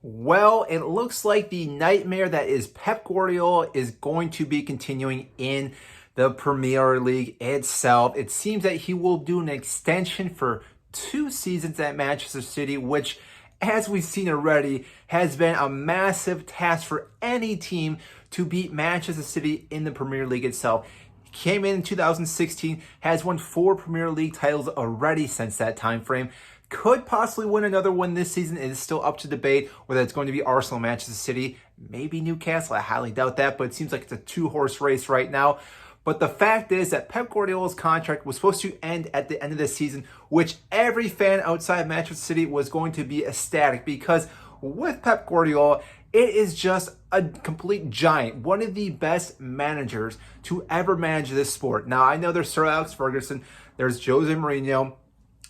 Well, it looks like the nightmare that is Pep Guardiola is going to be continuing in the Premier League itself. It seems that he will do an extension for 2 seasons at Manchester City, which, as we've seen already, has been a massive task for any team to beat Manchester City in the Premier League itself. He came in 2016, has won 4 Premier League titles already since that time frame. Could possibly win another one this season. It is still up to debate whether it's going to be Arsenal, Manchester City, maybe Newcastle. I highly doubt that, but it seems like it's a 2-horse race right now. But the fact is that Pep Guardiola's contract was supposed to end at the end of the season, which every fan outside Manchester City was going to be ecstatic, because with Pep Guardiola, it is just a complete giant, one of the best managers to ever manage this sport. Now, I know there's Sir Alex Ferguson, there's Jose Mourinho,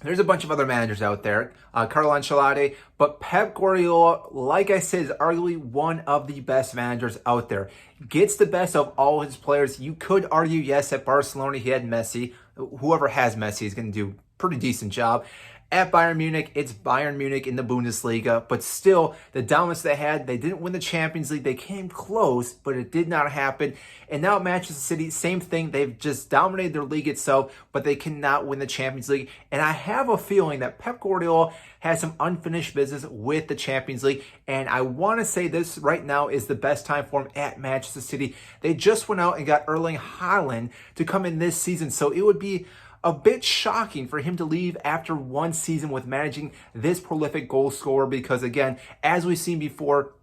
there's a bunch of other managers out there, Carlo Ancelotti, but Pep Guardiola, like I said, is arguably one of the best managers out there. Gets the best of all his players. You could argue, yes, at Barcelona he had Messi. Whoever has Messi is going to do a pretty decent job. At Bayern Munich, it's Bayern Munich in the Bundesliga, but still, the dominance they had, they didn't win the Champions League. They came close, but it did not happen. And now at Manchester City, same thing. They've just dominated their league itself, but they cannot win the Champions League. And I have a feeling that Pep Guardiola has some unfinished business with the Champions League, and I want to say this right now is the best time for him at Manchester City. They just went out and got Erling Haaland to come in this season, so it would be a bit shocking for him to leave after one season with managing this prolific goal scorer, because again, as we've seen before,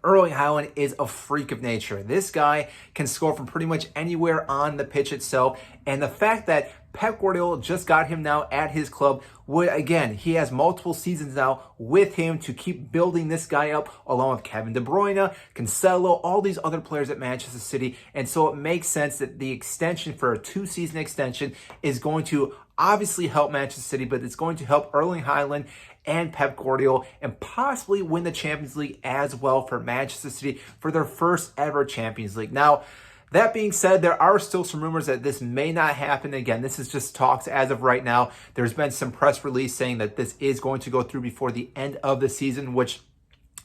Erling Haaland is a freak of nature. This guy can score from pretty much anywhere on the pitch itself, and the fact that Pep Guardiola just got him now at his club would, again, he has multiple seasons now with him to keep building this guy up, along with Kevin De Bruyne, Cancelo, all these other players at Manchester City. And so it makes sense that the extension for a 2-season extension is going to obviously help Manchester City, but it's going to help Erling Haaland and Pep Guardiola, and possibly win the Champions League as well for Manchester City for their first ever Champions League. Now, that being said, there are still some rumors that this may not happen. Again, this is just talks as of right now. There's been some press release saying that this is going to go through before the end of the season, which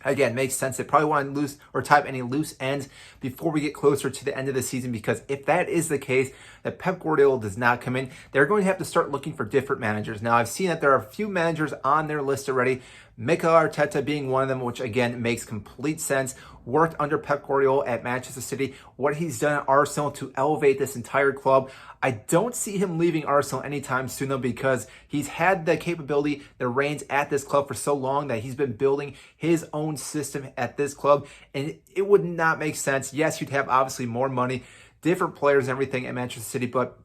again, makes sense. They probably want to lose or tie up any loose ends before we get closer to the end of the season, because if that is the case, that Pep Guardiola does not come in, they're going to have to start looking for different managers. Now, I've seen that there are a few managers on their list already, Mikel Arteta being one of them, which again makes complete sense. Worked under Pep Guardiola at Manchester City. What he's done at Arsenal to elevate this entire club. I don't see him leaving Arsenal anytime soon, though, because he's had the capability, the reins at this club for so long that he's been building his own system at this club, and it would not make sense. Yes, you'd have obviously more money, different players and everything at Manchester City, but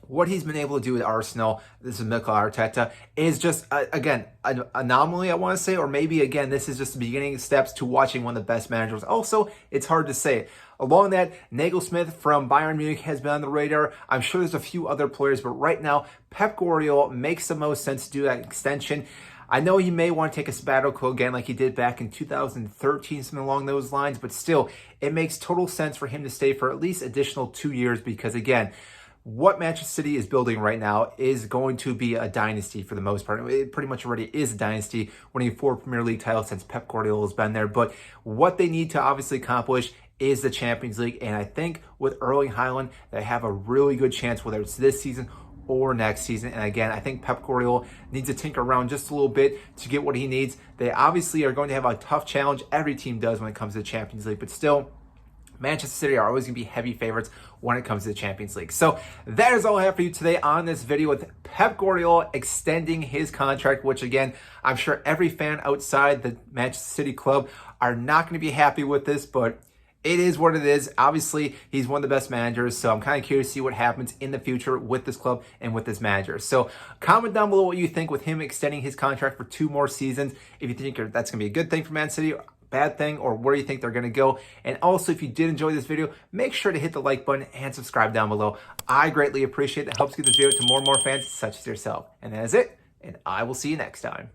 what he's been able to do at Arsenal, this is Mikel Arteta, is just, again, an anomaly, I want to say, or maybe, again, this is just the beginning steps to watching one of the best managers. Also, it's hard to say. Along that, Nagelsmann from Bayern Munich has been on the radar. I'm sure there's a few other players, but right now, Pep Guardiola makes the most sense to do that extension. I know he may want to take a sabbatical again like he did back in 2013, something along those lines, but still, it makes total sense for him to stay for at least additional 2 years, because, again, what Manchester City is building right now is going to be a dynasty for the most part. It pretty much already is a dynasty, winning 4 Premier League titles since Pep Guardiola has been there. But what they need to obviously accomplish is the Champions League. And I think with Erling Haaland, they have a really good chance, whether it's this season or next season. And again, I think Pep Guardiola needs to tinker around just a little bit to get what he needs. They obviously are going to have a tough challenge. Every team does when it comes to the Champions League, but still, Manchester City are always going to be heavy favorites when it comes to the Champions League. So that is all I have for you today on this video with Pep Guardiola extending his contract, which again, I'm sure every fan outside the Manchester City club are not going to be happy with this, but it is what it is. Obviously, he's one of the best managers, so I'm kind of curious to see what happens in the future with this club and with this manager. So comment down below what you think with him extending his contract for 2 more seasons. If you think that's going to be a good thing for Man City, bad thing, or where you think they're going to go. And also, if you did enjoy this video, make sure to hit the like button and subscribe down below. I greatly appreciate it. It helps get this video to more and more fans such as yourself. And that is it, and I will see you next time.